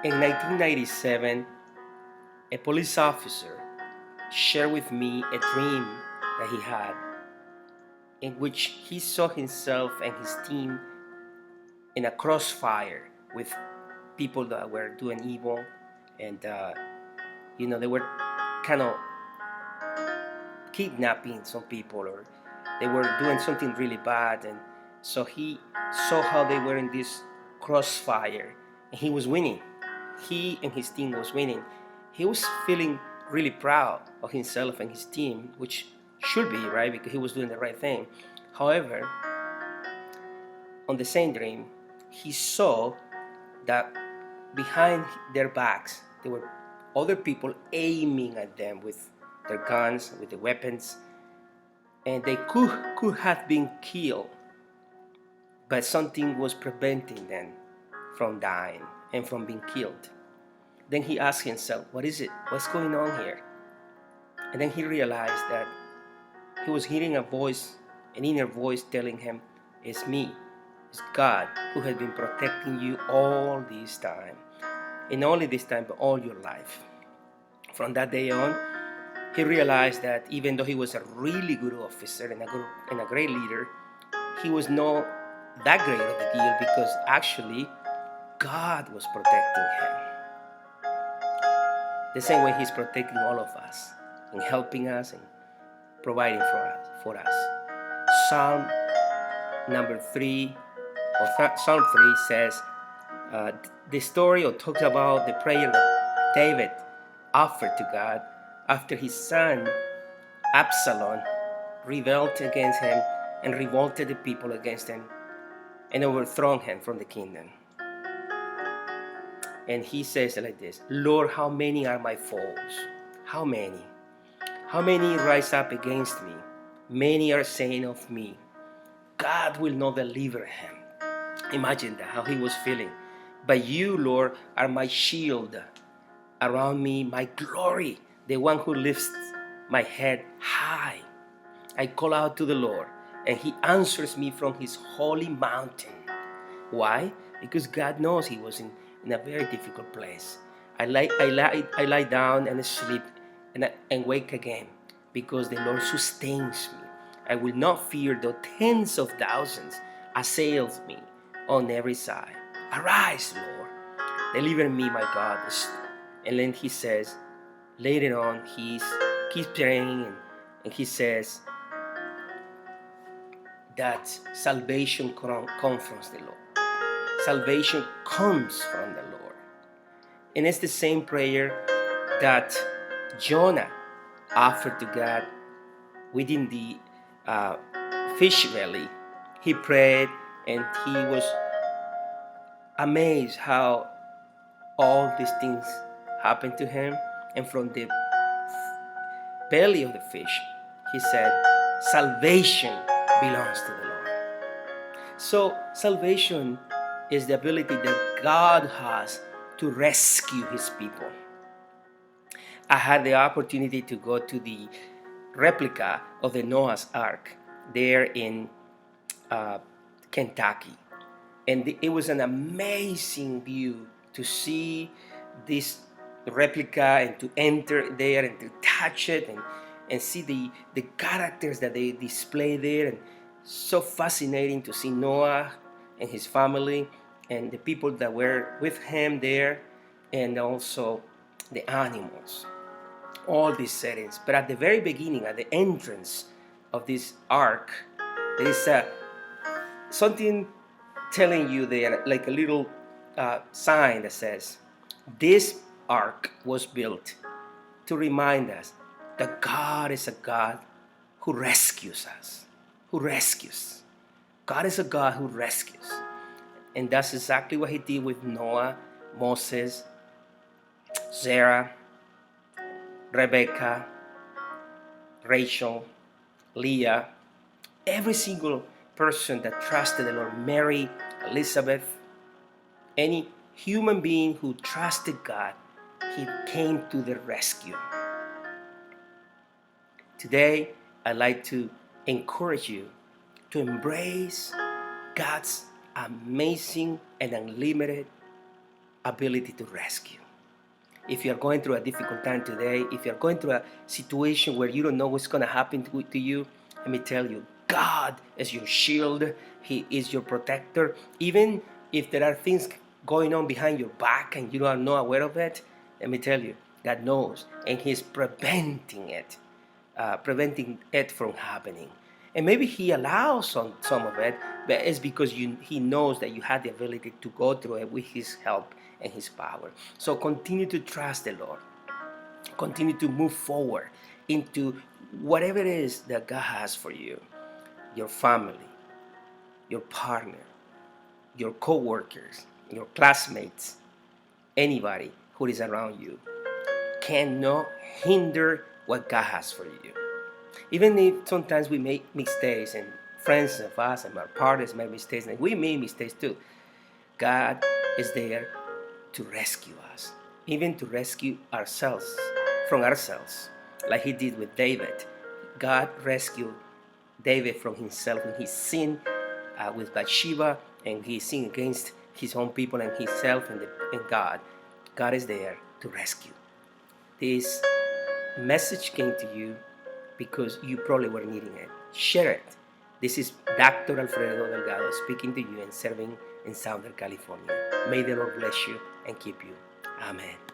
In 1997, a police officer shared with me a dream that he had, in which he saw himself and his team in a crossfire with people that were doing evil, and they were kind of kidnapping some people, or they were doing something really bad. And so he saw how they were in this crossfire, and he was winning. He and his team was winning. He was feeling really proud of himself and his team, which should be right, because he was doing the right thing. However, on the same dream, he saw that behind their backs there were other people aiming at them with their guns, with the weapons, and they could have been killed, but something was preventing them from dying and from being killed. Then he asked himself, what is it? What's going on here? And then he realized that he was hearing a voice, an inner voice telling him, it's me, it's God who has been protecting you all this time. And not only this time, but all your life. From that day on, he realized that even though he was a really good officer and a great leader, he was not that great of a deal, because actually God was protecting him. The same way he's protecting all of us and helping us and providing for us. Psalm number 3, or Psalm 3 says, the story, or talks about the prayer that David offered to God after his son Absalom rebelled against him and revolted the people against him and overthrown him from the kingdom. And he says like this, Lord, how many are my foes? How many? How many rise up against me? Many are saying of me, God will not deliver him. Imagine that, how he was feeling. But you, Lord, are my shield around me, my glory, the one who lifts my head high. I call out to the Lord, and he answers me from his holy mountain. Why? Because God knows he was in a very difficult place. I lie down and sleep and wake again, because the Lord sustains me. I will not fear though tens of thousands assails me on every side. Arise, Lord, deliver me, my God. And then he says, later on, he keeps praying, and he says that salvation comes from the Lord. Salvation comes from the Lord. And it's the same prayer that Jonah offered to God within the fish belly. He prayed, and he was amazed how all these things happened to him. And from the belly of the fish, he said, salvation belongs to the Lord. So salvation is the ability that God has to rescue his people. I had the opportunity to go to the replica of the Noah's Ark there in Kentucky. And it was an amazing view to see this replica and to enter there and to touch it and see the characters that they display there. And so fascinating to see Noah and his family and the people that were with him there, and also the animals, all these settings. But at the very beginning, at the entrance of this ark, there is something telling you there, like a little sign that says, this ark was built to remind us that God is a God who rescues us, who rescues. God is a God who rescues. And that's exactly what he did with Noah, Moses, Sarah, Rebecca, Rachel, Leah, every single person that trusted the Lord, Mary, Elizabeth, any human being who trusted God, he came to the rescue. Today, I'd like to encourage you to embrace God's amazing and unlimited ability to rescue. If you are going through a difficult time today, if you are going through a situation where you don't know what's going to happen to you, let me tell you, God is your shield. He is your protector. Even if there are things going on behind your back and you are not aware of it, let me tell you, God knows, and He's preventing it from happening. And maybe He allows some of it, but it's because He knows that you have the ability to go through it with His help and His power. So continue to trust the Lord. Continue to move forward into whatever it is that God has for you, your family, your partner, your co-workers, your classmates, anybody who is around you cannot hinder what God has for you. Even if sometimes we make mistakes, and friends of us and our partners make mistakes, and we make mistakes too, God is there to rescue us, even to rescue ourselves from ourselves, like He did with David. God rescued David from himself when he sinned with Bathsheba, and he sinned against his own people and himself and God. God is there to rescue. This message came to you because you probably were needing it. Share it. This is Dr. Alfredo Delgado speaking to you and serving in Southern California. May the Lord bless you and keep you. Amen.